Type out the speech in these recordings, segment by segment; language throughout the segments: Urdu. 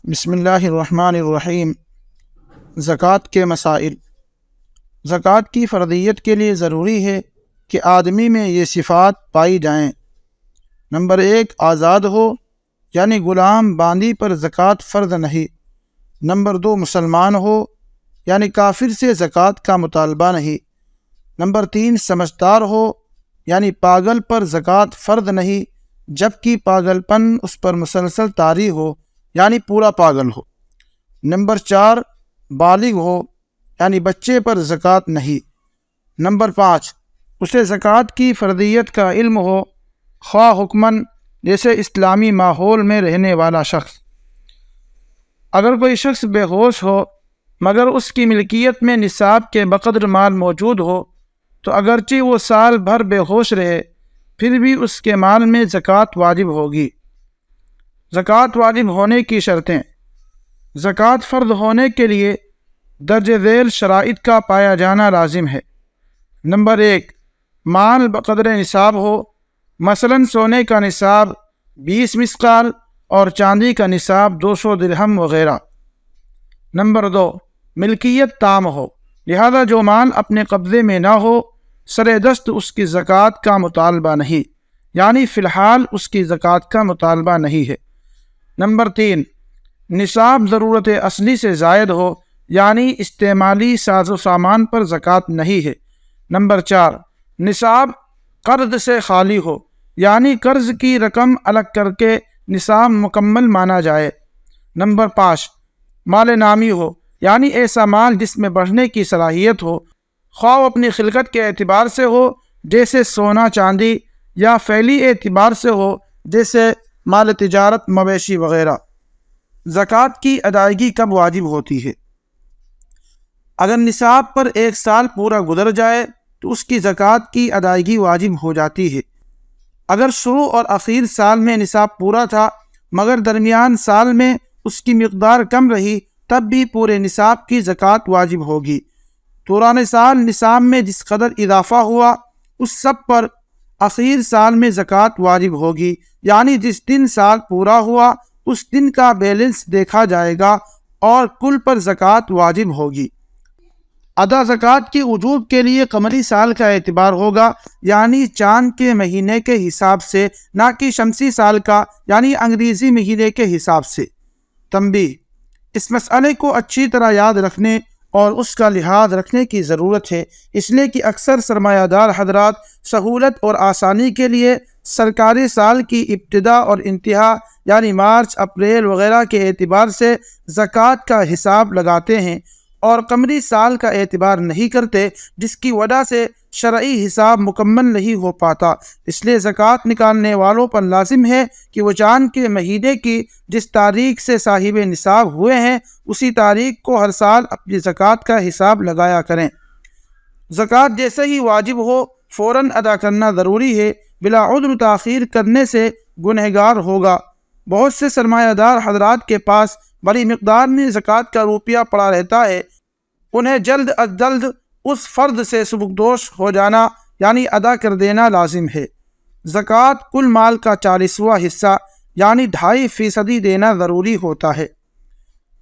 بسم اللہ الرحمن الرحیم۔ زکوٰۃ کے مسائل۔ زکوٰۃ کی فرضیت کے لیے ضروری ہے کہ آدمی میں یہ صفات پائی جائیں۔ نمبر 1، آزاد ہو، یعنی غلام باندی پر زکوٰۃ فرض نہیں۔ نمبر 2، مسلمان ہو، یعنی کافر سے زکوٰۃ کا مطالبہ نہیں۔ نمبر 3، سمجھدار ہو، یعنی پاگل پر زکوٰۃ فرض نہیں جبکہ پاگل پن اس پر مسلسل طاری ہو، یعنی پورا پاگل ہو۔ نمبر 4، بالغ ہو، یعنی بچے پر زکوٰۃ نہیں۔ نمبر 5، اسے زکوٰۃ کی فرضیت کا علم ہو، خواہ حکماً جیسے اسلامی ماحول میں رہنے والا شخص۔ اگر کوئی شخص بے ہوش ہو مگر اس کی ملکیت میں نصاب کے بقدر مال موجود ہو تو اگرچہ وہ سال بھر بے ہوش رہے پھر بھی اس کے مال میں زکوٰۃ واجب ہوگی۔ زکوٰۃ واجب ہونے کی شرطیں۔ زکوٰۃ فرض ہونے کے لیے درج ذیل شرائط کا پایا جانا لازم ہے۔ نمبر 1، مال بقدر نصاب ہو، مثلا سونے کا نصاب 20 مثقال اور چاندی کا نصاب 200 درہم وغیرہ۔ نمبر 2، ملکیت تام ہو، لہذا جو مال اپنے قبضے میں نہ ہو سر دست اس کی زکوٰۃ کا مطالبہ نہیں، یعنی فی الحال اس کی زکوٰۃ کا مطالبہ نہیں ہے۔ نمبر 3، نصاب ضرورت اصلی سے زائد ہو، یعنی استعمالی ساز و سامان پر زکوٰۃ نہیں ہے۔ نمبر 4، نصاب قرض سے خالی ہو، یعنی قرض کی رقم الگ کر کے نصاب مکمل مانا جائے۔ نمبر 5، مال نامی ہو، یعنی ایسا مال جس میں بڑھنے کی صلاحیت ہو، خواہ وہ اپنی خلقت کے اعتبار سے ہو جیسے سونا چاندی، یا فعلی اعتبار سے ہو جیسے مال تجارت مویشی وغیرہ۔ زکوٰۃ کی ادائیگی کب واجب ہوتی ہے؟ اگر نصاب پر 1 سال پورا گزر جائے تو اس کی زکوٰۃ کی ادائیگی واجب ہو جاتی ہے۔ اگر شروع اور آخر سال میں نصاب پورا تھا مگر درمیان سال میں اس کی مقدار کم رہی تب بھی پورے نصاب کی زکوٰۃ واجب ہوگی۔ دوران سال نصاب میں جس قدر اضافہ ہوا اس سب پر آخر سال میں زکوٰۃ واجب ہوگی، یعنی جس دن سال پورا ہوا اس دن کا بیلنس دیکھا جائے گا اور کل پر زکوٰۃ واجب ہوگی۔ ادا زکوٰۃ کی وجوب کے لیے قمری سال کا اعتبار ہوگا، یعنی چاند کے مہینے کے حساب سے، نہ کہ شمسی سال کا یعنی انگریزی مہینے کے حساب سے۔ تنبیہ: اس مسئلے کو اچھی طرح یاد رکھنے اور اس کا لحاظ رکھنے کی ضرورت ہے، اس لیے کہ اکثر سرمایہ دار حضرات سہولت اور آسانی کے لیے سرکاری سال کی ابتدا اور انتہا یعنی مارچ، اپریل وغیرہ کے اعتبار سے زکوٰۃ کا حساب لگاتے ہیں اور قمری سال کا اعتبار نہیں کرتے، جس کی وجہ سے شرعی حساب مکمل نہیں ہو پاتا۔ اس لیے زکوٰۃ نکالنے والوں پر لازم ہے کہ وہ چاند کے مہینے کی جس تاریخ سے صاحب نصاب ہوئے ہیں اسی تاریخ کو ہر سال اپنی زکوٰۃ کا حساب لگایا کریں۔ زکوٰۃ جیسے ہی واجب ہو فوراً ادا کرنا ضروری ہے، بلا عذر تاخیر کرنے سے گنہگار ہوگا۔ بہت سے سرمایہ دار حضرات کے پاس بڑی مقدار میں زکوٰۃ کا روپیہ پڑا رہتا ہے، انہیں جلد از جلد اس فرض سے سبکدوش ہو جانا یعنی ادا کر دینا لازم ہے۔ زکوٰۃ کل مال کا 40واں حصہ یعنی 2.5% دینا ضروری ہوتا ہے۔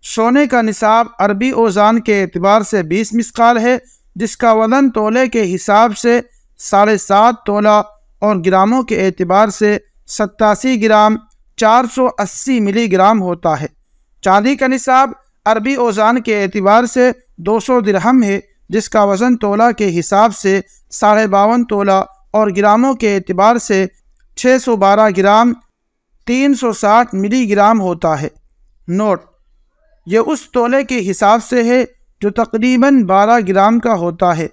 سونے کا نصاب عربی اوزان کے اعتبار سے 20 مثقال ہے، جس کا وزن تولے کے حساب سے 7.5 تولہ اور گراموں کے اعتبار سے 87 گرام 480 ملی گرام ہوتا ہے۔ چاندی کا نصاب عربی اوزان کے اعتبار سے 200 درہم ہے، جس کا وزن تولہ کے حساب سے 52.5 تولہ اور گراموں کے اعتبار سے 612 گرام 360 ملی گرام ہوتا ہے۔ نوٹ: یہ اس تولے کے حساب سے ہے جو تقریباً 12 گرام کا ہوتا ہے،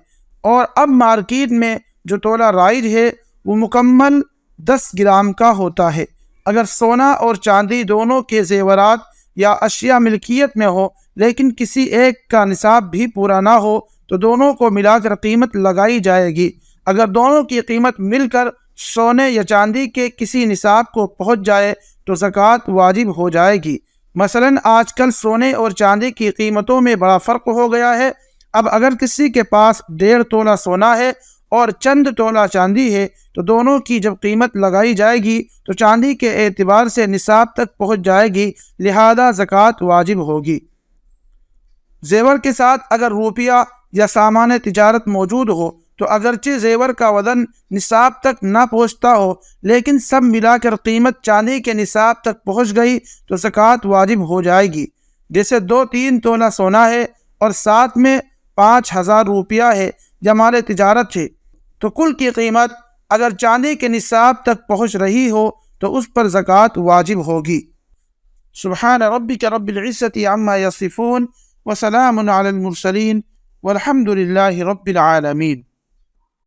اور اب مارکیٹ میں جو تولہ رائج ہے وہ مکمل 10 گرام کا ہوتا ہے۔ اگر سونا اور چاندی دونوں کے زیورات یا اشیاء ملکیت میں ہو لیکن کسی ایک کا نصاب بھی پورا نہ ہو تو دونوں کو ملا کر قیمت لگائی جائے گی۔ اگر دونوں کی قیمت مل کر سونے یا چاندی کے کسی نصاب کو پہنچ جائے تو زکوٰۃ واجب ہو جائے گی۔ مثلاً آج کل سونے اور چاندی کی قیمتوں میں بڑا فرق ہو گیا ہے۔ اب اگر کسی کے پاس 1.5 تولہ سونا ہے اور چند تولہ چاندی ہے تو دونوں کی جب قیمت لگائی جائے گی تو چاندی کے اعتبار سے نصاب تک پہنچ جائے گی، لہذا زکوٰۃ واجب ہوگی۔ زیور کے ساتھ اگر روپیہ یا سامان تجارت موجود ہو تو اگرچہ زیور کا وزن نصاب تک نہ پہنچتا ہو، لیکن سب ملا کر قیمت چاندی کے نصاب تک پہنچ گئی تو زکوٰۃ واجب ہو جائے گی۔ جیسے 2-3 تولہ سونا ہے اور ساتھ میں 5,000 روپیہ ہے یا مال تجارت ہے، تو کل کی قیمت اگر چاندی کے نصاب تک پہنچ رہی ہو تو اس پر زکوٰۃ واجب ہوگی۔ سبحان ربک رب العزت عما یصفون وسلام علی المرسلین والحمد للہ رب العالمین۔